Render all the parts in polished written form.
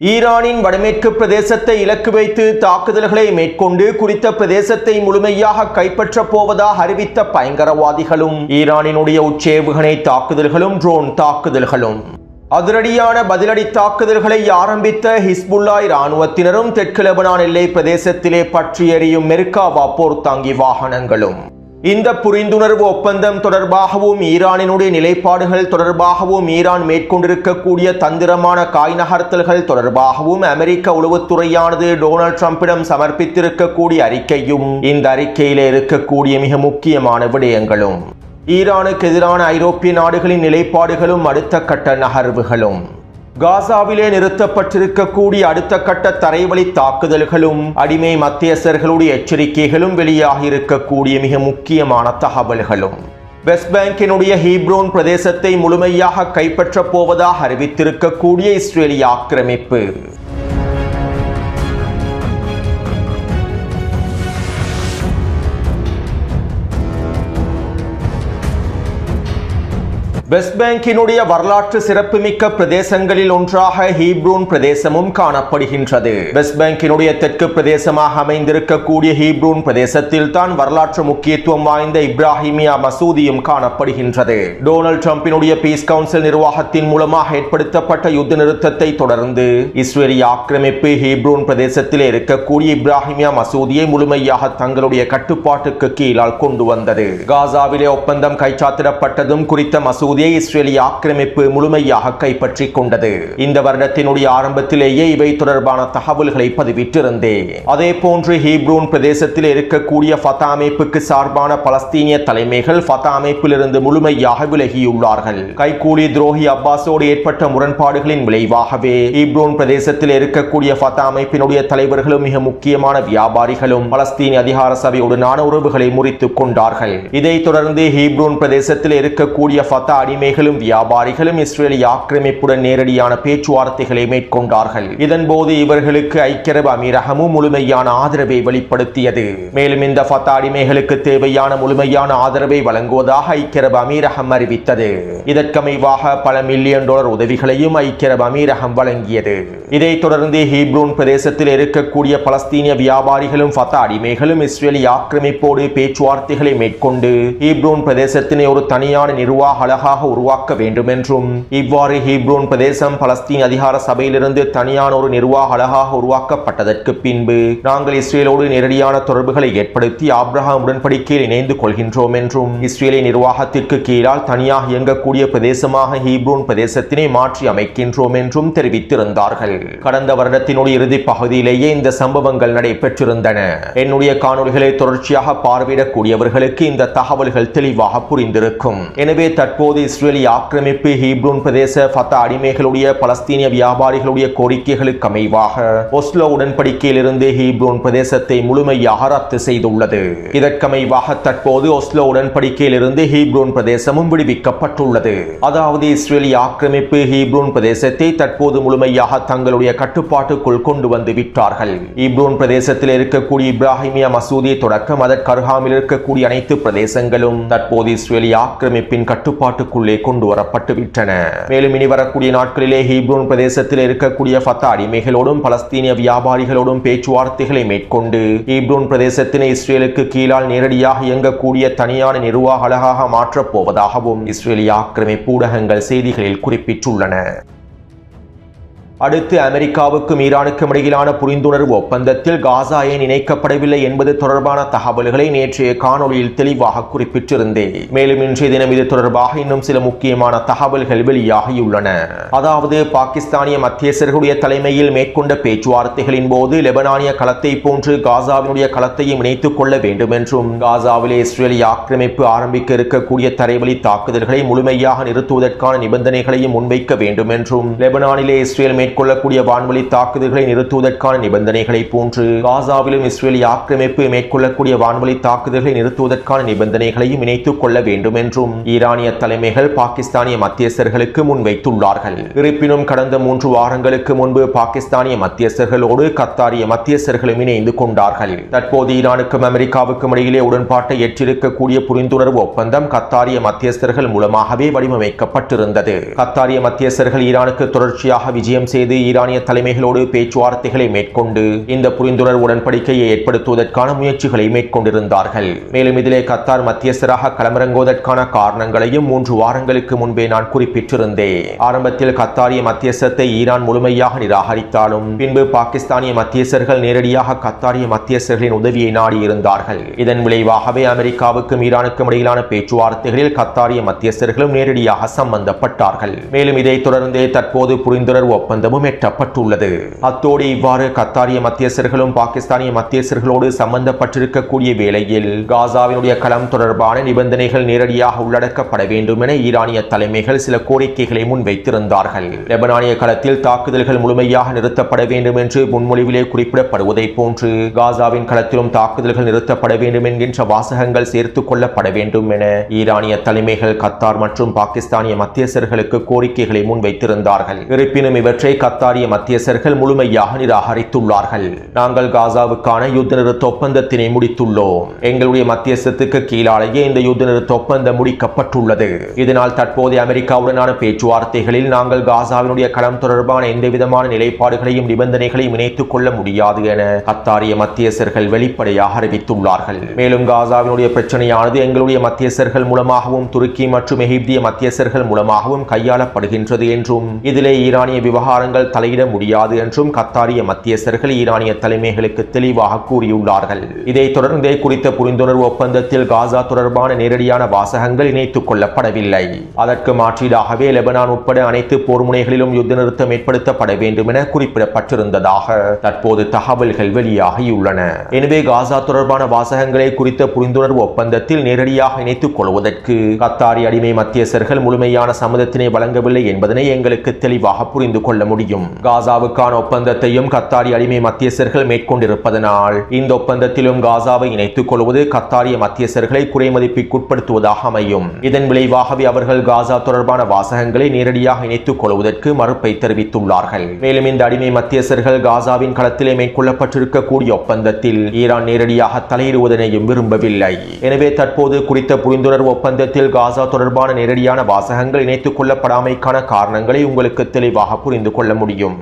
ஈரானின் வடமேற்கு பிரதேசத்தை இலக்கு வைத்து தாக்குதல்களை மேற்கொண்டு குறித்த பிரதேசத்தை முழுமையாக கைப்பற்றப் போவதாக அறிவித்த பயங்கரவாதிகளும் ஈரானினுடைய உச்சேவுகணை தாக்குதல்களும் ட்ரோன் தாக்குதல்களும் அதிரடியான பதிலடி தாக்குதல்களை ஆரம்பித்த ஹிஸ்புல்லா இராணுவத்தினரும் தெற்கு லெபனான் எல்லை பிரதேசத்திலே பற்றி எறியும் மெர்காவா போர்த்தாங்கி வாகனங்களும் இந்த புரிந்துணர்வு ஒப்பந்தம் தொடர்பாகவும் ஈரானினுடைய நிலைப்பாடுகள் தொடர்பாகவும் ஈரான் மேற்கொண்டிருக்கக்கூடிய தந்திரமான காய் நகர்த்தல்கள் தொடர்பாகவும் அமெரிக்க உளவுத்துறையானது டொனால்ட் ட்ரம்பிடம் சமர்ப்பித்திருக்கக்கூடிய அறிக்கையும் இந்த அறிக்கையிலே இருக்கக்கூடிய மிக முக்கியமான விடயங்களும் ஈரானுக்கு எதிரான ஐரோப்பிய நாடுகளின் நிலைப்பாடுகளும் அடுத்த கட்ட நகர்வுகளும் காசாவிலே நிறுத்தப்பட்டிருக்கக்கூடிய அடுத்த கட்ட தரைவழி தாக்குதல்களும் அடிமை மத்தியஸ்தர்களுடைய எச்சரிக்கைகளும் வெளியாகி இருக்கக்கூடிய மிக முக்கியமான தகவல்களும் வெஸ்ட் பேங்கினுடைய ஹீப்ரோன் பிரதேசத்தை முழுமையாக கைப்பற்றப் போவதாக அறிவித்திருக்கக்கூடிய இஸ்ரேலிய ஆக்கிரமிப்பு வெஸ்ட் பேங்கினுடைய வரலாற்று சிறப்புமிக்க பிரதேசங்களில் ஒன்றாக ஹீப்ரோன் பிரதேசமும் காணப்படுகின்றது. வெஸ்ட் பேங்கினுடைய தெற்கு பிரதேசமாக அமைந்திருக்கக்கூடிய ஹீப்ரோன் பிரதேசத்தில் தான் வரலாற்று முக்கியத்துவம் வாய்ந்த இப்ராஹிமியா மசூதியும் காணப்படுகின்றது. டொனால்ட் ட்ரம்பினுடைய பீஸ் கவுன்சில் நிர்வாகத்தின் மூலமாக ஏற்படுத்தப்பட்ட யுத்த நிறுத்தத்தை தொடர்ந்து இஸ்ரேலிய ஆக்கிரமிப்பு ஹீப்ரோன் பிரதேசத்தில் இருக்கக்கூடிய இப்ராஹிமியா மசூதியை முழுமையாக தங்களுடைய கட்டுப்பாட்டுக்கு கீழால் கொண்டு வந்தது. காசாவிலே ஒப்பந்தம் கைச்சாத்திடப்பட்டதும் குறித்த மசூதி இஸ்ரேலிய ஆக்கிரமிப்பு முழுமையாக கைப்பற்றி கொண்டது. இந்த வருடத்தினுடைய ஆரம்பத்திலேயே இவை தொடர்பான தகவல்களை பதிவிட்டிருந்தேன். அதே போன்று ஹீப்ரோன் பிரதேசத்தில் இருக்கக்கூடிய ஃபதா அமைப்புக்கு சார்பான பலஸ்தீனிய தலைமைகள் ஃபதா அமைப்பிலிருந்து முழுமையாக விலகியுள்ளார்கள். கைகூலி துரோகி அப்பாஸோடு ஏற்பட்ட முரண்பாடுகளின் விளைவாகவே ஹீப்ரோன் பிரதேசத்தில் இருக்கக்கூடிய ஃபதா அமைப்பினுடைய தலைவர்களும் மிக முக்கியமான வியாபாரிகளும் பலஸ்தீன அதிகார சபையுடனான உறவுகளை முறித்துக் கொண்டார்கள். இதைத் தொடர்ந்து ஹீப்ரோன் பிரதேசத்தில் இருக்கக்கூடிய ஃபதா அடிமைகளும் வியாபாரிகளும் இஸ்ரேலிய ஆக்கிரமிப்புடன் நேரடியான பேச்சுவார்த்தைகளை மேற்கொண்டார்கள். இதன்போது இவர்களுக்கு ஐக்கிய அரபு அமீரகமும் முழுமையான ஆதரவை வெளிப்படுத்தியது. மேலும் இந்த ஃபதா அடிமைகளுக்கு தேவையான முழுமையான ஆதரவை வழங்குவதாக ஐக்கிய அரபு அமீரகம் அறிவித்தது. இதற்கமைவாக பல மில்லியன் டாலர் உதவிகளையும் ஐக்கிய அரபு அமீரகம் வழங்கியது. இதைத் தொடர்ந்து ஹீப்ரோன் பிரதேசத்தில் இருக்கக்கூடிய பலஸ்தீனிய வியாபாரிகளும் ஃபதா அடிமைகளும் இஸ்ரேலிய ஆக்கிரமிப்போடு பேச்சுவார்த்தைகளை மேற்கொண்டு ஹீப்ரோன் பிரதேசத்தினை ஒரு தனியான நிர்வாக அழகாக உருவாக்க வேண்டும் என்றும் இவ்வாறு ஹீப்ரோன் பிரதேசம் பலஸ்தீன் அதிகார சபையிலிருந்து தனியான ஒரு நிர்வாக அழகாக உருவாக்கப்பட்டதற்கு பின்பு நாங்கள் இஸ்ரேலோடு நேரடியான தொடர்புகளை ஏற்படுத்தி ஆபிரகாம் உடன்படிக்கையில் இணைந்து கொள்கின்றோம் என்றும் இஸ்ரேலிய நிர்வாகத்திற்கு கீழால் தனியாக இயங்கக்கூடிய பிரதேசமாக ஹீப்ரோன் பிரதேசத்தினை மாற்றி அமைக்கின்றோம் என்றும் தெரிவித்திருந்தார்கள். கடந்த வருடத்தினுடைய இறுதி பகுதியிலேயே இந்த சம்பவங்கள் நடைபெற்றிருந்தன. என்னுடைய காணொலிகளை தொடர்ச்சியாக பார்வையிடக்கூடியவர்களுக்கு இந்த தகவல்கள் தெளிவாக புரிந்திருக்கும். எனவே தற்போது இஸ்ரேலிய ஆக்கிரமிப்பு ஹீப்ரோன் பிரதேச ஃபதா அடிமைகளுடைய பலஸ்தீனிய வியாபாரிகளுடைய கோரிக்கைகளுக்கு அமைவாக ஒஸ்லோ உடன்படிக்கையிலிருந்து ஹீப்ரோன் பிரதேசத்தை முழுமையாக ரத்து செய்துள்ளது. இதற்கமைவாக தற்போது ஒஸ்லோ உடன்படிக்கையிலிருந்து ஹீப்ரோன் பிரதேசமும் விடுவிக்கப்பட்டுள்ளது. அதாவது இஸ்ரேலிய ஆக்கிரமிப்பு ஹீப்ரோன் பிரதேசத்தை தற்போது முழுமையாக தங்களுடைய கட்டுப்பாட்டுக்குள் கொண்டு வந்து விட்டார்கள். ஹீப்ரோன் பிரதேசத்தில் இருக்கக்கூடிய இப்ராஹிமியா மசூதி தொடக்கம் அதற்கு அருகாமையில் இருக்கக்கூடிய அனைத்து பிரதேசங்களும் தற்போது இஸ்ரேலிய ஆக்கிரமிப்பின் கட்டுப்பாட்டுக்குள்ளே கொண்டு வரப்பட்டு விட்டன. மேலும் இனி வரக்கூடிய நாட்களிலே ஹீப்ரோன் பிரதேசத்தில் இருக்கக்கூடிய ஃபதா அடிமைகளோடும் பலஸ்தீனிய வியாபாரிகளோடும் பேச்சுவார்த்தைகளை மேற்கொண்டு ஹீப்ரோன் பிரதேசத்தினை இஸ்ரேலுக்கு கீழால் நேரடியாக இயங்கக்கூடிய தனியான நிர்வாக அழகாக மாற்றப் போவதாகவும் இஸ்ரேலிய ஆக்கிரமிப்பு ஊடகங்கள் செய்திகளில் குறிப்பிட்டுள்ளன. அடுத்து அமெரிக்காவுக்கும் ஈரானுக்கும் இடையிலான புரிந்துணர்வு ஒப்பந்தத்தில் காசா ஏன் இணைக்கப்படவில்லை என்பது தொடர்பான தகவல்களை நேற்றைய காணொலியில் தெளிவாக குறிப்பிட்டிருந்தேன். மேலும் இன்றைய தினம் இது தொடர்பாக இன்னும் சில முக்கியமான தகவல்கள் வெளியாகியுள்ளன. அதாவது பாகிஸ்தானிய மத்தியஸ்தர்களுடைய தலைமையில் மேற்கொண்ட பேச்சுவார்த்தைகளின் போது லெபனானிய களத்தை போன்று காசாவினுடைய களத்தையும் இணைத்துக் கொள்ள வேண்டும் என்றும் காசாவிலே இஸ்ரேலிய ஆக்கிரமிப்பு ஆரம்பிக்க இருக்கக்கூடிய தரைவழி தாக்குதல்களை முழுமையாக நிறுத்துவதற்கான நிபந்தனைகளையும் முன்வைக்க வேண்டும் என்றும் லெபனானிலே இஸ்ரேல் மேற்கொள்ளக்கூடிய வான்வழி தாக்குதல்களை நிறுத்துவதற்கான நிபந்தனைகளை போன்று காசாவிலும் இஸ்ரேலிய ஆக்கிரமிப்பு மேற்கொள்ளக்கூடிய வான்வழி தாக்குதல்களை நிறுத்துவதற்கான நிபந்தனைகளையும் இணைத்துக் கொள்ள வேண்டும் என்றும் ஈரானிய தலைமைகள் பாகிஸ்தானிய மத்தியஸ்தர்களுக்கு முன்வைத்துள்ளார்கள். இருப்பினும் கடந்த 3 வாரங்களுக்கு முன்பு பாகிஸ்தானிய மத்தியஸ்தர்களோடு கத்தாரிய மத்தியஸ்தர்களும் இணைந்து கொண்டார்கள். தற்போது ஈரானுக்கும் அமெரிக்காவுக்கும் இடையிலே உடன்பாட்டை ஏற்றிருக்கக்கூடிய புரிந்துணர்வு ஒப்பந்தம் கத்தாரிய மத்தியஸ்தர்கள் மூலமாகவே வடிவமைக்கப்பட்டிருந்தது. கத்தாரிய மத்தியஸ்தர்கள் ஈரானுக்கு தொடர்ச்சியாக விஜயம் செய்து ஈரானிய தலைமைகளோடு பேச்சுவார்த்தைகளை மேற்கொண்டு இந்த புரிந்துணர்வு உடன்படிக்கையை ஏற்படுத்துவதற்கான முயற்சிகளை மேற்கொண்டிருந்தார்கள். மேலும் இதிலே கத்தார் மத்தியஸ்தராக களமிறங்குவதற்கான காரணங்களையும் 3 வாரங்களுக்கு முன்பே நான் குறிப்பிட்டிருந்தேன். ஆரம்பத்தில் கத்தாரிய மத்தியஸ்தத்தை ஈரான் முழுமையாக நிராகரித்தாலும் பின்பு பாகிஸ்தானிய மத்தியஸ்தர்கள் நேரடியாக கத்தாரிய மத்தியஸ்தர்களின் உதவியை நாடியிருந்தார்கள். இதன் விளைவாகவே அமெரிக்காவுக்கும் ஈரானுக்கும் இடையிலான பேச்சுவார்த்தைகளில் கத்தாரிய மத்தியஸ்தர்களும் நேரடியாக சம்பந்தப்பட்டார்கள். மேலும் இதைத் தொடர்ந்தே தற்போது புரிந்துணர்வு ஒப்பந்தமும் எட்டப்பட்டுள்ளது. அத்தோடு இவ்வாறு கத்தாரிய மத்தியஸ்தர்களும் பாகிஸ்தானிய மத்தியஸ்தர்களோடு சம்பந்தப்பட்டிருக்கக்கூடிய வேளையில் காசாவினுடைய களம் தொடர்பான நிபந்தனைகள் நேரடியாக உள்ளடக்கப்பட வேண்டும் என ஈரானிய தலைமைகள் சில கோரிக்கைகளை முன்வைத்திருந்தார்கள். லெபனானிய களத்தில் தாக்குதல்கள் முழுமையாக நிறுத்தப்பட வேண்டும் என்று முன்மொழிவிலே குறிப்பிடப்படுவதை போன்று காசாவின் களத்திலும் தாக்குதல்கள் நிறுத்தப்பட வேண்டும் என்கின்ற வாசகங்கள் சேர்த்துக் கொள்ளப்பட வேண்டும் என ஈரானிய தலைமைகள் கத்தார் மற்றும் பாகிஸ்தானிய மத்தியஸ்தர்களுக்கு கோரிக்கைகளை முன்வைத்திருந்தார்கள். இருப்பினும் இவற்றை கத்தாரிய மத்தியஸ்தர்கள் முழுமையாக நிராகரித்துள்ளார்கள். நாங்கள் காசாவுக்கான யுத்த நிறுத்த ஒப்பந்தத்தினை முடித்துள்ளோம். எங்களுடைய மத்தியஸ்தத்துக்கு கீழாலேயே இந்த யுத்த நிறுத்த ஒப்பந்தம் முடிக்கப்பட்டுள்ளது. இதனால் தற்போதைய அமெரிக்காவுடனான பேச்சுவார்த்தைகளில் நாங்கள் காசாவினுடைய களம் தொடர்பான எந்தவிதமான நிலைப்பாடுகளையும் நிபந்தனைகளையும் இணைத்துக் கொள்ள முடியாது என கத்தாரிய மத்தியஸ்தர்கள் வெளிப்படையாக அறிவித்துள்ளார்கள். மேலும் காசாவினுடைய பிரச்சனையானது எங்களுடைய மத்தியஸ்தர்கள் மூலமாகவும் துருக்கி மற்றும் எகிப்திய மத்தியஸ்தர்கள் மூலமாகவும் கையாளப்படுகின்றது என்றும் இதிலே ஈரானிய விவகாரங்கள் தலையிட முடியாது என்றும் கத்தாரிய மத்தியஸ்தர்கள் ஈரானிய தலைமைகளுக்கு தெளிவாக கூறியுள்ளார்கள். இதைத் தொடர்ந்தே குறித்த புரிந்துணர்வு ஒப்பந்தத்தில் காசா தொடர்பான நேரடியான வாசகங்கள் இணைத்துக் கொள்ளப்படவில்லை. அதற்கு மாற்றீடாகவே லெபனான் உட்பட அனைத்து போர் முனைகளிலும் யுத்த நிறுத்தம் ஏற்படுத்தப்பட வேண்டும் என குறிப்பிடப்பட்டிருந்ததாக தற்போது தகவல்கள் வெளியாகியுள்ளன. எனவே காசா தொடர்பான வாசகங்களை குறித்த புரிந்துணர்வு ஒப்பந்தத்தில் நேரடியாக இணைத்துக் கொள்வதற்கு கத்தாரி அடிமை மத்தியஸ்தர்கள் முழுமையான சம்மதத்தினை வழங்கவில்லை என்பதனை எங்களுக்கு தெளிவாக புரிந்து கொள்ள முடியும். காசாவுக்கான ஒப்பந்தத்தையும் கத்தாரி அடிமை மத்தியஸ்தர்கள் மேற்கொண்டிருப்பதனால் இந்த ஒப்பந்தத்திலும் காசாவை இணைத்துக் கொள்வது கத்தாரிய மத்தியஸ்தர்களை குறைமதிப்பிற்குட்படுத்துவதாக அமையும். இதன் விளைவாகவே அவர்கள் காசா தொடர்பான வாசகங்களை நேரடியாக இணைத்துக் கொள்வதற்கு மறுப்பை தெரிவித்துள்ளார்கள். மேலும் இந்த அடிமை மத்தியஸ்தர்கள் காசாவின் களத்திலே மேற்கொள்ளப்பட்டிருக்கக்கூடிய ஒப்பந்தத்தில் ஈரான் நேரடியாக தலையிடுவதனையும் விரும்பவில்லை. எனவே தற்போது குறித்த புரிந்துணர்வு ஒப்பந்தத்தில் காசா தொடர்பான நேரடியான வாசகங்கள் இணைத்துக் கொள்ளப்படாமைக்கான காரணங்களை உங்களுக்கு தெளிவாக புரிந்து கொள்ள முடியும்.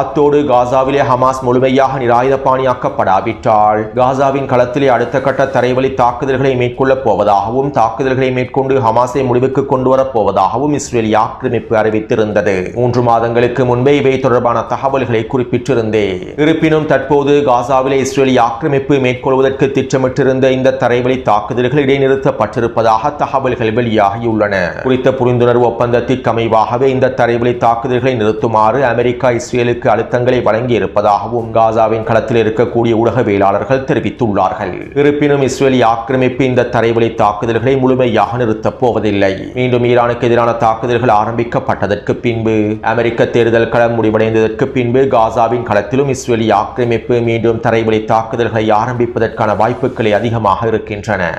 அத்தோடு காசாவிலே ஹமாஸ் முழுமையாக நிராயுதபாணியாக்கப்படாவிட்டால் காசாவின் களத்திலே அடுத்த கட்ட தரைவழி தாக்குதல்களை மேற்கொள்ளப் போவதாகவும் தாக்குதல்களை மேற்கொண்டு ஹமாஸை முடிவுக்கு கொண்டு வரப்போவதாகவும் இஸ்ரேல் ஆக்கிரமிப்பு அறிவித்திருந்தது. 3 மாதங்களுக்கு முன்பே இவை தொடர்பான தகவல்களை குறிப்பிட்டிருந்தேன். இருப்பினும் தற்போது காசாவிலே இஸ்ரேல் ஆக்கிரமிப்பு மேற்கொள்வதற்கு திட்டமிட்டிருந்த இந்த தரைவழி தாக்குதல்கள் இடைநிறுத்தப்பட்டிருப்பதாக தகவல்கள் வெளியாகியுள்ளன. குறித்த புரிந்துணர்வு ஒப்பந்தத்திற்கு அமைவாகவே இந்த தரைவழி தாக்குதல்களை நிறுத்துமாறு அமெரிக்கா இஸ்ரேலுக்கு அழுத்தங்களை வழங்கி இருப்பதாகவும் காசாவின் களத்தில் இருக்கக்கூடிய ஊடகவியலாளர்கள் தெரிவித்துள்ளார்கள். இருப்பினும் இஸ்ரேல் ஆக்கிரமிப்பு இந்த தரைவழி தாக்குதல்களை முழுமையாக நிறுத்தப் போவதில்லை. மீண்டும் ஈரானுக்கு எதிரான தாக்குதல்கள் ஆரம்பிக்கப்பட்டதற்கு பின்பு அமெரிக்க தேர்தல் களம் முடிவடைந்ததற்கு பின்பு காசாவின் களத்திலும் இஸ்ரேல் ஆக்கிரமிப்பு மீண்டும் தரைவழி தாக்குதல்களை ஆரம்பிப்பதற்கான வாய்ப்புகளை அதிகமாக இருக்கின்றன.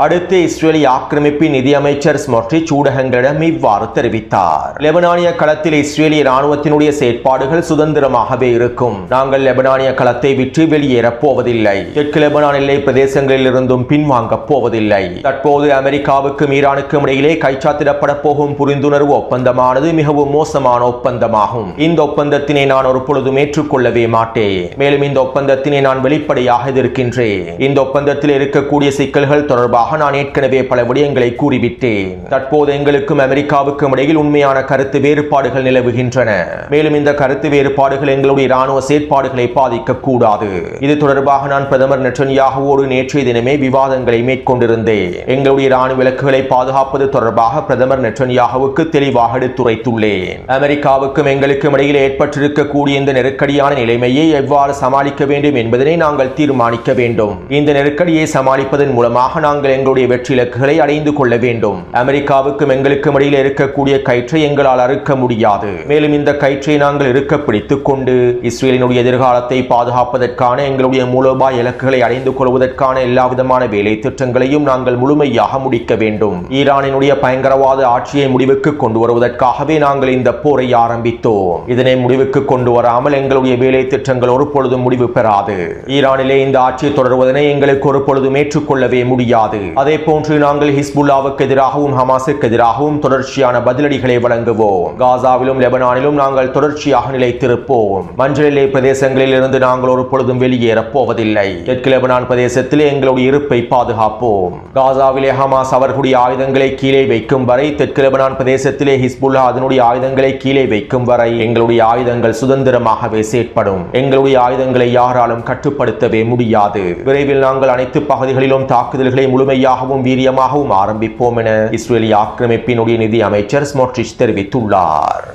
அடுத்து இஸ்ரேலிய ஆக்கிரமிப்பின் நிதியமைச்சர் ஸ்மோட்ரிச் ஊடகங்களிடம் இவ்வாறு தெரிவித்தார். லெபனானிய களத்தில் இஸ்ரேலிய ராணுவத்தினுடைய செயற்பாடுகள் சுதந்திரமாகவே இருக்கும். நாங்கள் லெபனானிய களத்தை விட்டு வெளியேறப் போவதில்லை. தெற்கு லெபனான் எல்லை பிரதேசங்களில் இருந்தும் பின்வாங்கப் போவதில்லை. தற்போது அமெரிக்காவுக்கும் ஈரானுக்கும் இடையிலே கைச்சாத்திடப்பட போகும் புரிந்துணர்வு ஒப்பந்தமானது மிகவும் மோசமான ஒப்பந்தமாகும். இந்த ஒப்பந்தத்தினை நான் ஒரு பொழுதும் ஏற்றுக்கொள்ளவே மாட்டேன். மேலும் இந்த ஒப்பந்தத்தினை நான் வெளிப்படையாக எதிர்க்கின்றேன். இந்த ஒப்பந்தத்தில் இருக்கக்கூடிய சிக்கல்கள் தொடர்பாக நான் ஏற்கனவே பல விடயங்களை கூறிவிட்டேன். தற்போது எங்களுக்கும் அமெரிக்காவுக்கும் இடையில் உண்மையான கருத்து வேறுபாடுகள் நிலவுகின்றன. மேலும் இந்த கருத்து வேறுபாடுகள் எங்களுடைய ராணுவ செயற்பாடுகளை பாதிக்க கூடாது. இது தொடர்பாக நான் பிரதமர் நெட்டன்யாகுவோடு நேற்றைய தினமே விவாதங்களை மேற்கொண்டிருந்தேன். எங்களுடைய ராணுவ இலக்குகளை பாதுகாப்பது தொடர்பாக பிரதமர் நெட்டன்யாகுவுக்கு தெளிவாக எடுத்துரைத்துள்ளேன். அமெரிக்காவுக்கும் எங்களுக்கும் இடையில் ஏற்பட்டிருக்கக்கூடிய இந்த நெருக்கடியான நிலைமையை எவ்வாறு சமாளிக்க வேண்டும் என்பதனை நாங்கள் தீர்மானிக்க வேண்டும். இந்த நெருக்கடியை சமாளிப்பதன் மூலமாக நாங்கள் எங்களுடைய வெற்றி இலக்குகளை அடைந்து கொள்ள வேண்டும். அமெரிக்காவுக்கும் எங்களுக்கும் இடையில் இருக்கக்கூடிய கயிற்றை எங்களால் அறுக்க முடியாது. மேலும் இந்த கயிற்றை நாங்கள் இருக்க பிடித்துக் கொண்டு இஸ்ரேலினுடைய எதிர்காலத்தை பாதுகாப்பதற்கான எங்களுடைய மூலோபாய இலக்குகளை அடைந்து கொள்வதற்கான எல்லா விதமான வேலை திட்டங்களையும் நாங்கள் முழுமையாக முடிக்க வேண்டும். ஈரானினுடைய பயங்கரவாத ஆட்சியை முடிவுக்கு கொண்டு வருவதற்காகவே நாங்கள் இந்த போரை ஆரம்பித்தோம். இதனை முடிவுக்கு கொண்டு வராமல் எங்களுடைய வேலை திட்டங்கள் ஒரு பொழுதும் முடிவு பெறாது. ஈரானிலே இந்த ஆட்சியை தொடர்வதனை எங்களுக்கு ஒரு பொழுதும் ஏற்றுக்கொள்ளவே முடியாது. அதே போன்று நாங்கள் ஹிஸ்புல்லாவுக்கு எதிராகவும் ஹமாஸுக்கு எதிராகவும் தொடர்ச்சியான பதிலடிகளை வழங்குவோம். காசாவிலும் லெபனானிலும் நாங்கள் தொடர்ச்சியாக நிலைத்திருப்போம். மஞ்சள் எல்லை பிரதேசங்களில் இருந்து நாங்கள் ஒரு பொழுதும் வெளியேறப் போவதில்லை. தெற்கு லெபனான் பிரதேசத்திலே எங்களுடைய இருப்பை பாதுகாப்போம். காசாவிலே ஹமாஸ் அவர்களுடைய ஆயுதங்களை கீழே வைக்கும் வரை, தெற்கு லெபனான் பிரதேசத்திலே ஹிஸ்புல்லா அதனுடைய ஆயுதங்களை கீழே வைக்கும் வரை எங்களுடைய ஆயுதங்கள் சுதந்திரமாகவே செயற்படும். எங்களுடைய ஆயுதங்களை யாராலும் கட்டுப்படுத்தவே முடியாது. விரைவில் நாங்கள் அனைத்து பகுதிகளிலும் தாக்குதல்களை முழுமையாகவும் வீரியமாகவும் ஆரம்பிப்போம் என இஸ்ரேலிய ஆக்கிரமிப்பினுடைய நிதி அமைச்சர் ஸ்மோட்ரிச் தெரிவித்துள்ளார்.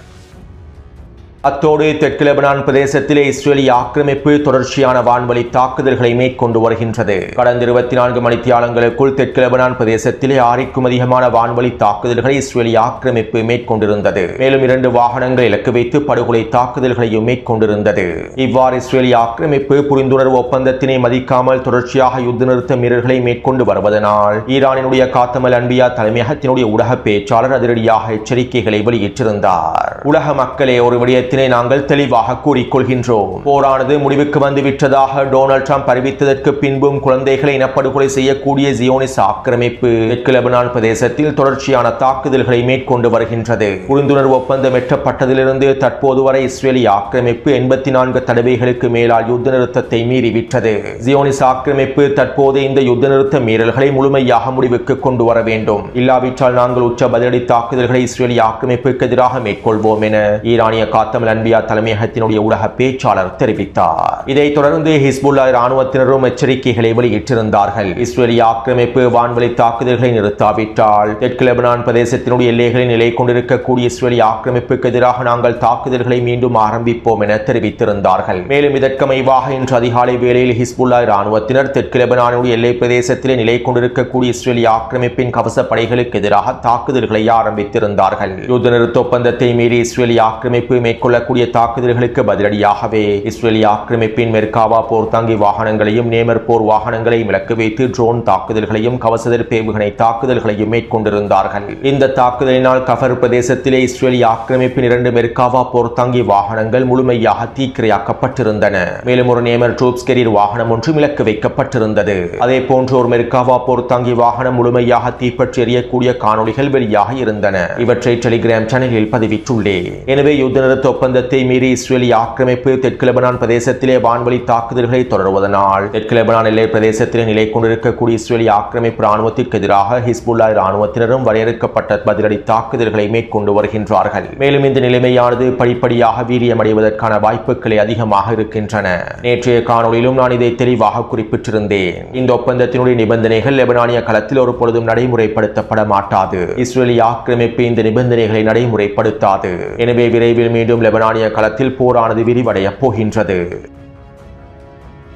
அத்தோடு தெற்கு லெபனான் பிரதேசத்திலே இஸ்ரேலிய ஆக்கிரமிப்பு தொடர்ச்சியான வான்வழி தாக்குதல்களை மேற்கொண்டு வருகின்றது. கடந்த 24 மணித்தியாலங்களுக்குள் தெற்கு லெபனான் பிரதேசத்திலே 6க்கும் அதிகமான வான்வழி தாக்குதல்களை இஸ்ரேலிய ஆக்கிரமிப்பு மேற்கொண்டிருந்தது. மேலும் 2 வாகனங்கள் இலக்கு வைத்து படுகொலை தாக்குதல்களையும் மேற்கொண்டிருந்தது. இவ்வாறு இஸ்ரேலிய ஆக்கிரமிப்பு புரிந்துணர்வு ஒப்பந்தத்தினை மதிக்காமல் தொடர்ச்சியாக யுத்த நிறுத்த மீறல்களை மேற்கொண்டு வருவதனால் ஈரானினுடைய காத்தமல் அன்பியா தலைமையகத்தினுடைய ஊடக பேச்சாளர் அதிரடியாக எச்சரிக்கைகளை வெளியிட்டிருந்தார். உலக மக்களே, ஒரு விடயத்தை நாங்கள் தெளிவாக கூறிக்கொள்கின்றோம். போரானது முடிவுக்கு வந்துவிட்டதாக டொனால்ட் ட்ரம்ப் அறிவித்ததற்கு பின்பும் குழந்தைகளை இனப்படுகொலை செய்யக்கூடிய ஜியோனிஸ் ஆக்கிரமிப்பு தெற்கு லெபனான் பிரதேசத்தில் தொடர்ச்சியான தாக்குதல்களை மேற்கொண்டு வருகின்றது. புரிந்துணர்வு ஒப்பந்தம் எட்டப்பட்டதிலிருந்து தற்போது வரை இஸ்ரேலிய ஆக்கிரமிப்பு 84 தடவைகளுக்கு மேலால் யுத்த நிறுத்தத்தை மீறிவிட்டது. ஜியோனிஸ் ஆக்கிரமிப்பு தற்போது இந்த யுத்த நிறுத்த மீறல்களை முழுமையாக முடிவுக்கு கொண்டு வர வேண்டும். இல்லாவிட்டால் நாங்கள் உச்ச பதிலடி தாக்குதல்களை இஸ்ரேலிய ஆக்கிரமிப்புக்கு எதிராக மேற்கொள்வோம் என ஈரானிய காத்தமல் அன்பியா தலைமையகத்தினுடைய ஊடக பேச்சாளர் தெரிவித்தார். இதைத் தொடர்ந்து ஹிஸ்புல்லா இராணுவத்தினரும் எச்சரிக்கைகளை வெளியிட்டிருந்தார்கள். இஸ்ரேலிய ஆக்கிரமிப்பு வான்வழி தாக்குதல்களை நிறுத்தாவிட்டால் தெற்கு லெபனான் பிரதேசத்தினுடைய எல்லைகளில் நிலை கொண்டிருக்கக்கூடிய இஸ்ரேலிய ஆக்கிரமிப்புக்கு எதிராக நாங்கள் தாக்குதல்களை மீண்டும் ஆரம்பிப்போம் என தெரிவித்திருந்தார்கள். மேலும் இதற்கமைவாக இன்று அதிகாலை வேளையில் ஹிஸ்புல்லா இராணுவத்தினர் தெற்கு லெபனானுடைய எல்லை பிரதேசத்திலே நிலை கொண்டிருக்கக்கூடிய இஸ்ரேலிய ஆக்கிரமிப்பின் கவச படைகளுக்கு எதிராக தாக்குதல்களை ஆரம்பித்திருந்தார்கள். யுத்த நிறுத்த ஒப்பந்தத்தை மீறி இஸ்ரேலிய ஆக்கிரமிப்பு மேற்கொள்ளக்கூடிய தாக்குதல்களுக்கு பதிலடியாகவே இஸ்ரேலிய ஆக்கிரமிப்பின் மெர்காவா போர்த்தாங்கி வாகனங்களையும் நேமர் போர் வாகனங்களையும் இலக்கு வைத்து ட்ரோன் தாக்குதல்களையும் கவசதர் ஏவுகணை தாக்குதல்களையும் மேற்கொண்டிருந்தார்கள். இந்த தாக்குதலினால் கஃபர் பிரதேசத்திலே இஸ்ரேலிய ஆக்கிரமிப்பின் 2 மெர்காவா போர்த்தாங்கி வாகனங்கள் முழுமையாக தீக்கிரையாக்கப்பட்டிருந்தன. மேலும் ஒரு நேமர் ட்ரூப்ஸ் கெரியர் வாகனம் ஒன்றும் இலக்கு வைக்கப்பட்டிருந்தது. அதே போன்று ஒரு மெர்காவா போர்த்தாங்கி வாகனம் முழுமையாக தீப்பற்றி எறியக்கூடிய காணொளிகள் வெளியாக இருந்தன. இவற்றை டெலிகிராம் சேனலில் பதிவிட்டுள்ளேன். எனவே யுத்த நிறுத்த ஒப்பந்தத்தை மீறி இஸ்ரேலிய ஆக்கிரமிப்பு தெற்கு லெபனான் பிரதேசத்திலே வான்வழி தாக்குதல்களை தொடர்வதனால் தெற்கு லெபனான் எல்லை பிரதேசத்திலே நிலை கொண்டிருக்கக்கூடிய இஸ்ரேலிய ஆக்கிரமிப்பு ராணுவத்திற்கு எதிராக ஹிஸ்புல்லா இராணுவத்தினரும் வரையறுக்கப்பட்ட பதிலடி தாக்குதல்களை மேற்கொண்டு வருகின்றார்கள். மேலும் இந்த நிலைமையானது படிப்படியாக வீரியமடைவதற்கான வாய்ப்புகளை அதிகமாக இருக்கின்றன. நேற்றைய காணொலியிலும் நான் இதை தெளிவாக குறிப்பிட்டிருந்தேன். இந்த ஒப்பந்தத்தினுடைய நிபந்தனைகள் லெபனானிய களத்தில் ஒரு பொழுதும் நடைமுறைப்படுத்தப்பட மாட்டாது. இஸ்ரேலிய ஆக்கிரமிப்பு இந்த நிபந்தனைகளை நடைமுறைப்படுத்தாது. எனவே விரைவில் மீண்டும் லெபனானிய களத்தில் போரானது விரிவடைய போகின்றது.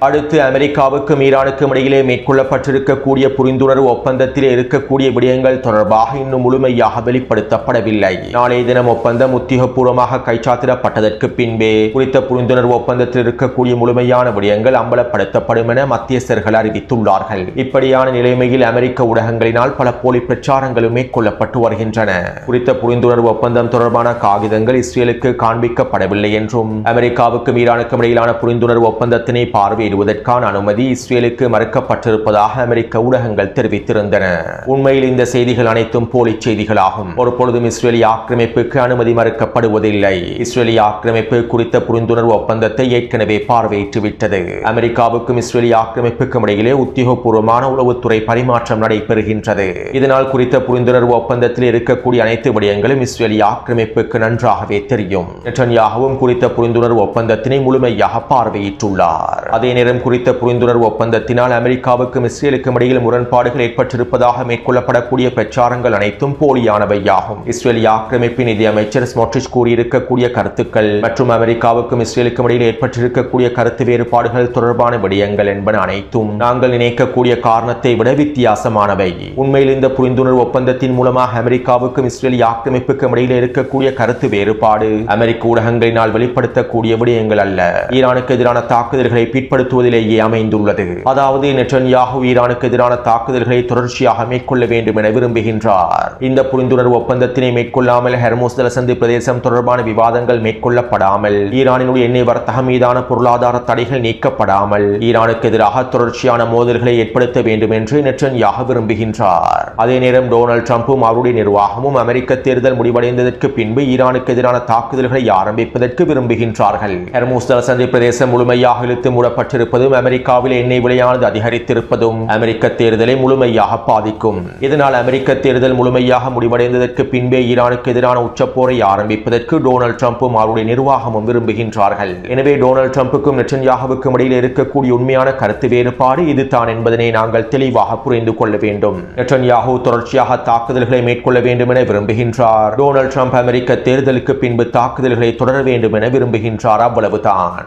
அடுத்து அமெரிக்காவுக்கும் ஈரானுக்கும் இடையிலே மேற்கொள்ளப்பட்டிருக்கக்கூடிய புரிந்துணர்வு ஒப்பந்தத்தில் இருக்கக்கூடிய விடயங்கள் தொடர்பாக இன்னும் முழுமையாக வெளிப்படுத்தப்படவில்லை. நாளைய தினம் ஒப்பந்தம் உத்தியோகபூர்வமாக கைச்சாத்திடப்பட்டதற்கு பின்பே குறித்த புரிந்துணர்வு ஒப்பந்தத்தில் இருக்கக்கூடிய முழுமையான விடயங்கள் அம்பலப்படுத்தப்படும் என மத்தியஸ்தர்கள் அறிவித்துள்ளார்கள். இப்படியான நிலைமையில் அமெரிக்க ஊடகங்களினால் பல போலி பிரச்சாரங்களும் மேற்கொள்ளப்பட்டு வருகின்றன. குறித்த புரிந்துணர்வு ஒப்பந்தம் தொடர்பான காகிதங்கள் இஸ்ரேலுக்கு காண்பிக்கப்படவில்லை என்றும் அமெரிக்காவுக்கும் ஈரானுக்கும் இடையிலான புரிந்துணர்வு ஒப்பந்தத்தினை பார்வையிடுவதற்கான அனுமதி இஸ்ரேலுக்கு மறுக்கப்பட்டிருப்பதாக அமெரிக்க ஊடகங்கள் தெரிவித்திருந்தன. உண்மையில் இந்த செய்திகள் அனைத்தும் போலி செய்திகளாகும். ஒருபொழுதும் இஸ்ரேலிய ஆக்கிரமிப்புக்கு அனுமதி மறுக்கப்படுவதில்லை. இஸ்ரேலிய ஆக்கிரமிப்பு குறித்த புரிந்துணர்வு ஒப்பந்தத்தை ஏற்கனவே பார்வையிட்டுவிட்டது. அமெரிக்காவுக்கும் இஸ்ரேலிய ஆக்கிரமிப்புக்கும் இடையிலே உத்தியோகபூர்வமான உளவுத்துறை பரிமாற்றம் நடைபெறுகின்றது. இதனால் குறித்த புரிந்துணர்வு ஒப்பந்தத்தில் இருக்கக்கூடிய அனைத்து விடயங்களும் இஸ்ரேலிய ஆக்கிரமிப்புக்கு நன்றாகவே தெரியும். நெட்டன்யாகுவும் குறித்த புரிந்துணர்வு ஒப்பந்தத்தினை முழுமையாக பார்வையிட்டுள்ளார். அதே நேரம் குறித்த புரிந்துணர்வு ஒப்பந்தத்தினால் அமெரிக்காவுக்கும் இஸ்ரேலுக்கும் இடையில் முரண்பாடுகள் ஏற்பட்டிருப்பதாக மேற்கொள்ளப்படக்கூடிய பிரச்சாரங்கள் அனைத்தும் போலியானவையாகும். இஸ்ரேலிய ஆக்கிரமிப்பின் நிதி அமைச்சர் ஸ்மோட்ரிச் கூறியிருக்கக்கூடிய கருத்துக்கள் மற்றும் அமெரிக்காவுக்கும் இஸ்ரேலுக்கும் இடையில் ஏற்பட்டிருக்கக்கூடிய கருத்து வேறுபாடுகள் தொடர்பான விடயங்கள் என்பன அனைத்தும் நாங்கள் நினைக்கக்கூடிய காரணத்தை விட வித்தியாசமானவை. உண்மையில் இந்த புரிந்துணர்வு ஒப்பந்தத்தின் மூலமாக அமெரிக்காவுக்கும் இஸ்ரேலிய ஆக்கிரமிப்புக்கும் இடையில் இருக்கக்கூடிய கருத்து வேறுபாடு அமெரிக்க ஊடகங்களினால் வெளிப்படுத்தக்கூடிய விடயங்கள் அல்ல. ஈரானுக்கு எதிரான தாக்குதல்களை பிற்படுத்த தெளிவுபடுத்துவதிலேயே அமைந்துள்ளது. அதாவது நெட்டன்யாஹு ஈரானுக்கு எதிரான தாக்குதல்களை தொடர்ச்சியாக மேற்கொள்ள வேண்டும் என விரும்புகின்றார். இந்த புரிந்துணர்வு ஒப்பந்தத்தினை மேற்கொள்ளாமல் ஹெர்முஸ் ஜலசந்தி பிரதேசம் தொடர்பான விவாதங்கள் மேற்கொள்ளப்படாமல், ஈரானினுடைய எண்ணெய் வர்த்தகம் மீதான பொருளாதார தடைகள் நீக்கப்படாமல் ஈரானுக்கு எதிராக தொடர்ச்சியான மோதல்களை ஏற்படுத்த வேண்டும் என்று நெட்டன்யாஹு விரும்புகின்றார். அதே நேரம் டொனால்ட் ட்ரம்பும் அவருடைய நிர்வாகமும் அமெரிக்க தேர்தல் முடிவடைந்ததற்கு பின்பு ஈரானுக்கு எதிரான தாக்குதல்களை ஆரம்பிப்பதற்கு விரும்புகின்றார்கள். ஹெர்முஸ் ஜலசந்தி பிரதேசம் முழுமையாக இழுத்து மூடப்பட்டிருப்பதும் அமெரிக்காவில் எண்ணெய் விலையானது அதிகரித்திருப்பதும் அமெரிக்க தேர்தலை முழுமையாக பாதிக்கும். இதனால் அமெரிக்க தேர்தல் முழுமையாக முடிவடைந்ததற்கு பின்பே ஈரானுக்கு எதிரான உச்சப்போரை ஆரம்பிப்பதற்கு டொனால்ட் ட்ரம்பும் அவருடைய நிர்வாகமும் விரும்புகின்றார்கள். எனவே டொனால்ட் ட்ரம்புக்கும் நெட்டன்யாஹுவுக்கும் இடையில் இருக்கக்கூடிய உண்மையான கருத்து வேறுபாடு இதுதான் என்பதனை நாங்கள் தெளிவாக புரிந்து கொள்ள வேண்டும். நெட்டன்யாஹு தொடர்ச்சியாக தாக்குதல்களை மேற்கொள்ள வேண்டும் என விரும்புகின்றார். டொனால்ட் ட்ரம்ப் அமெரிக்க தேர்தலுக்கு பின்பு தாக்குதல்களை தொடர வேண்டும் என விரும்புகின்றார். அவ்வளவுதான்.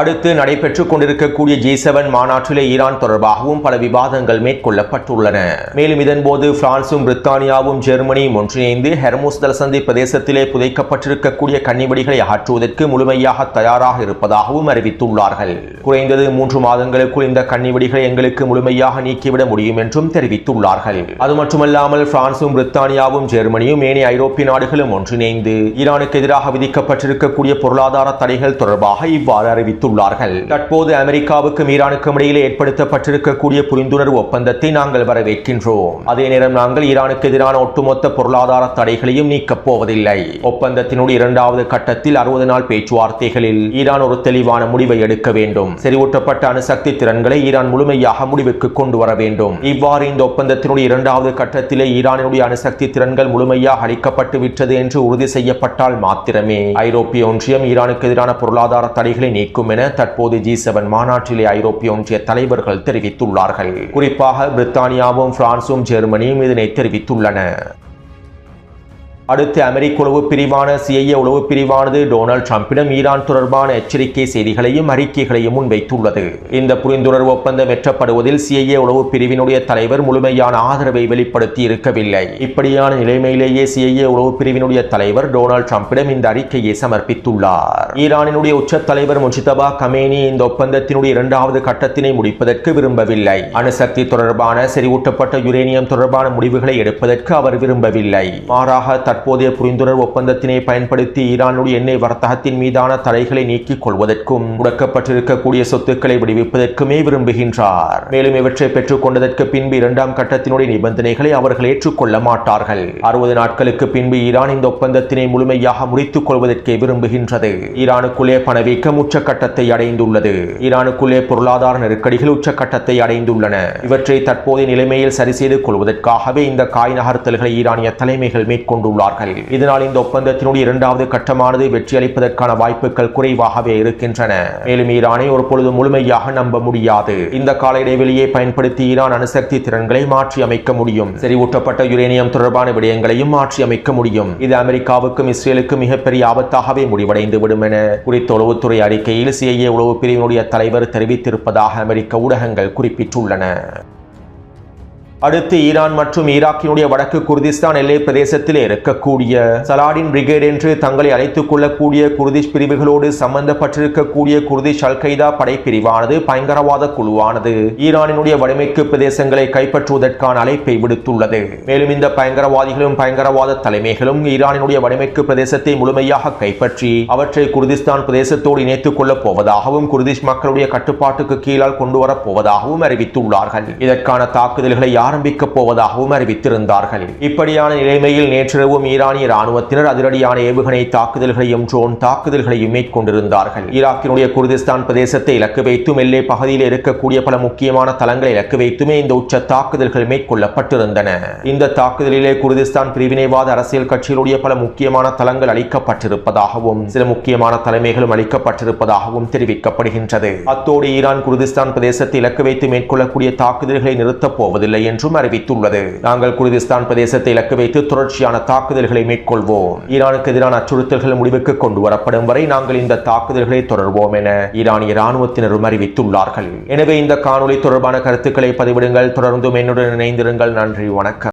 அடுத்து நடைபெற்றுக் கொண்டிருக்கக்கூடிய G7 மாநாட்டிலே ஈரான் தொடர்பாகவும் பல விவாதங்கள் மேற்கொள்ளப்பட்டுள்ளன. மேலும் இதன்போது பிரான்சும் பிரித்தானியாவும் ஜெர்மனியும் ஒன்றிணைந்து ஹெர்முஸ் ஜலசந்தி பிரதேசத்திலே புதைக்கப்பட்டிருக்கக்கூடிய கன்னிவெடிகளை அகற்றுவதற்கு முழுமையாக தயாராக இருப்பதாகவும் அறிவித்துள்ளார்கள். குறைந்தது 3 மாதங்களுக்குள் இந்த கன்னிவெடிகளை எங்களுக்கு முழுமையாக நீக்கிவிட முடியும் என்றும் தெரிவித்துள்ளார்கள். அது மட்டுமல்லாமல் பிரான்சும் பிரித்தானியாவும் ஜெர்மனியும் ஏனைய ஐரோப்பிய நாடுகளும் ஒன்றிணைந்து ஈரானுக்கு எதிராக விதிக்கப்பட்டிருக்கக்கூடிய பொருளாதார தடைகள் தொடர்பாக இவ்வாறு அறிவித்துள்ளார்கள். தற்போது அமெரிக்காவுக்கும் ஈரானுக்கும் இடையிலே ஏற்படுத்தப்பட்டிருக்கக்கூடிய புரிந்துணர்வு ஒப்பந்தத்தை நாங்கள் வரவேற்கின்றோம். அதே நேரம் நாங்கள் ஈரானுக்கு எதிரான ஒட்டுமொத்த பொருளாதார தடைகளையும் நீக்கப் போவதில்லை. ஒப்பந்தத்தினுடைய 2வது கட்டத்தில் 60 நாள் பேச்சுவார்த்தைகளில் ஈரான் ஒரு தெளிவான முடிவை எடுக்க வேண்டும். செறிவூட்டப்பட்ட அணுசக்தி திறன்களை ஈரான் முழுமையாக முடிவுக்கு கொண்டு வர வேண்டும். இவ்வாறு இந்த ஒப்பந்தத்தினுடைய 2வது கட்டத்திலே ஈரானுடைய அணுசக்தி திறன்கள் முழுமையாக அளிக்கப்பட்டு விட்டது என்று உறுதி செய்யப்பட்டால் மாத்திரமே ஐரோப்பிய ஒன்றியம் ஈரானுக்கு எதிரான பொருளாதார தடைகளை நீக்கும் என தற்போது G7 மாநாட்டிலே ஐரோப்பிய ஒன்றிய தலைவர்கள் தெரிவித்துள்ளார்கள். குறிப்பாக பிரித்தானியாவும் பிரான்சும் ஜெர்மனியும் இதனை தெரிவித்துள்ளன. அடுத்து அமெரிக்க உளவு பிரிவான CIA உளவு பிரிவானது டொனால்ட் ட்ரம்பிடம் ஈரான் தொடர்பான எச்சரிக்கை செய்திகளையும் அறிக்கைகளையும் முன்வைத்துள்ளது. இந்த புரிந்துணர்வு ஒப்பந்தம் எட்டப்படுவதில் CIA உளவு பிரிவினுடைய தலைவர் முழுமையான ஆதரவை வெளிப்படுத்தி இருக்கவில்லை. இப்படியான நிலைமையிலேயே CIA உளவு பிரிவினுடைய தலைவர் டொனால்ட் ட்ரம்பிடம் இந்த அறிக்கையை சமர்ப்பித்துள்ளார். ஈரானினுடைய உச்ச தலைவர் முஜ்தபா கமேனி இந்த ஒப்பந்தத்தினுடைய 2வது கட்டத்தினை முடிப்பதற்கு விரும்பவில்லை. அணுசக்தி தொடர்பான செறிவூட்டப்பட்ட யுரேனியம் தொடர்பான முடிவுகளை எடுப்பதற்கு அவர் விரும்பவில்லை. மாறாக தற்போதைய புரிந்துணர்வு ஒப்பந்தத்தினை பயன்படுத்தி ஈரானுடைய எண்ணெய் வர்த்தகத்தின் மீதான தடைகளை நீக்கிக் கொள்வதற்கும் முடக்கப்பட்டிருக்கக்கூடிய சொத்துக்களை விடுவிப்பதற்குமே விரும்புகின்றார். மேலும் இவற்றை பெற்றுக் கொண்டதற்கு பின்பு 2ஆம் கட்டத்தினுடைய நிபந்தனைகளை அவர்கள் ஏற்றுக்கொள்ள மாட்டார்கள். 60 நாட்களுக்கு பின்பு ஈரான் இந்த ஒப்பந்தத்தினை முழுமையாக முடித்துக் கொள்வதற்கே விரும்புகின்றது. ஈரானுக்குள்ளே பணவீக்கம் உச்சக்கட்டத்தை அடைந்துள்ளது. ஈரானுக்குள்ளே பொருளாதார நெருக்கடிகள் உச்சக்கட்டத்தை அடைந்துள்ளன. இவற்றை தற்போதைய நிலைமையில் சரி செய்து கொள்வதற்காகவே இந்த காய் நகர்த்தல்களை ஈரானிய தலைமைகள் மேற்கொண்டுள்ளார்கள். இதனால் இந்த ஒப்பந்தத்தினுடைய 2வது கட்டமானது வெற்றி அளிப்பதற்கான வாய்ப்புகள் குறைவாகவே இருக்கின்றன. மேலும் ஈரானை ஒரு பொழுது முழுமையாக நம்ப முடியாது. இந்த கால இடைவெளியை பயன்படுத்தி ஈரான் அணுசக்தி திறன்களை மாற்றி அமைக்க முடியும். செறிவூட்டப்பட்ட யுரேனியம் தொடர்பான விடயங்களையும் மாற்றி அமைக்க முடியும். இது அமெரிக்காவுக்கும் இஸ்ரேலுக்கும் மிகப்பெரிய ஆபத்தாகவே முடிவடைந்து விடும் என குறித்த உளவுத்துறை அறிக்கையில் CIA உளவு பிரிவினுடைய தலைவர் தெரிவித்திருப்பதாக அமெரிக்க ஊடகங்கள் குறிப்பிட்டுள்ளன. அடுத்து ஈரான் மற்றும் ஈராக்கினுடைய வடக்கு குர்திஸ்தான் எல்லை பிரதேசத்தில் இருக்கக்கூடிய சலாடின் பிரிகேட் என்று தங்களை அழைத்துக் கொள்ளக்கூடிய குர்திஷ் பிரிவுகளோடு சம்பந்தப்பட்டிருக்கக்கூடிய குர்திஷ் அல்-கைதா படைப்பிரிவானது பயங்கரவாத குழுவானது ஈரானினுடைய வடமேற்கு பிரதேசங்களை கைப்பற்றுவதற்கான அழைப்பை விடுத்துள்ளது. மேலும் இந்த பயங்கரவாதிகளும் பயங்கரவாத தலைமைகளும் ஈரானினுடைய வடமேற்கு பிரதேசத்தை முழுமையாக கைப்பற்றி அவற்றை குர்திஸ்தான் பிரதேசத்தோடு இணைத்துக் கொள்ளப் போவதாகவும் குர்திஷ் மக்களுடைய கட்டுப்பாட்டுக்கு கீழால் கொண்டு வரப் போவதாகவும் அறிவித்துள்ளார்கள். இதற்கான தாக்குதல்களை ஆரம்பிக்கப் போவதாகவும் அறிவித்திருந்தார்கள். இப்படியான நிலைமையில் நேற்றிரவும் ஈரானிய ராணுவத்தினர் அதிரடியான ஏவுகணை தாக்குதல்களையும் ட்ரோன் தாக்குதல்களையும் மேற்கொண்டிருந்தார்கள். ஈராக்கினுடைய குர்திஸ்தான் பிரதேசத்தை இலக்கு வைத்தும் எல்லை பகுதியில் இருக்கக்கூடிய பல முக்கியமான தளங்களை இலக்கு வைத்துமே இந்த உச்ச தாக்குதல்கள் மேற்கொள்ளப்பட்டிருந்தன. இந்த தாக்குதலிலே குர்திஸ்தான் பிரிவினைவாத அரசியல் கட்சிகளுடைய பல முக்கியமான தளங்கள் அளிக்கப்பட்டிருப்பதாகவும் சில முக்கியமான தலைமைகளும் அளிக்கப்பட்டிருப்பதாகவும் தெரிவிக்கப்படுகின்றது. அத்தோடு ஈரான் குர்திஸ்தான் பிரதேசத்தை இலக்கு வைத்து மேற்கொள்ளக்கூடிய தாக்குதல்களை நிறுத்தப் போவதில்லை என்றும் அறிவித்துள்ளது. நாங்கள் குர்திஸ்தான் பிரதேசத்தை இலக்கு வைத்து தொடர்ச்சியான தாக்குதல்களை மேற்கொள்வோம். ஈரானுக்கு எதிரான அச்சுறுத்தல்கள் முடிவுக்கு கொண்டு வரப்படும் வரை நாங்கள் இந்த தாக்குதல்களை தொடர்வோம் என ஈரானிய ராணுவத்தினரும் அறிவித்துள்ளார்கள். எனவே இந்த காணொலி தொடர்பான கருத்துக்களை பதிவிடுங்கள். தொடர்ந்தும் என்னுடன் இணைந்திருங்கள். நன்றி, வணக்கம்.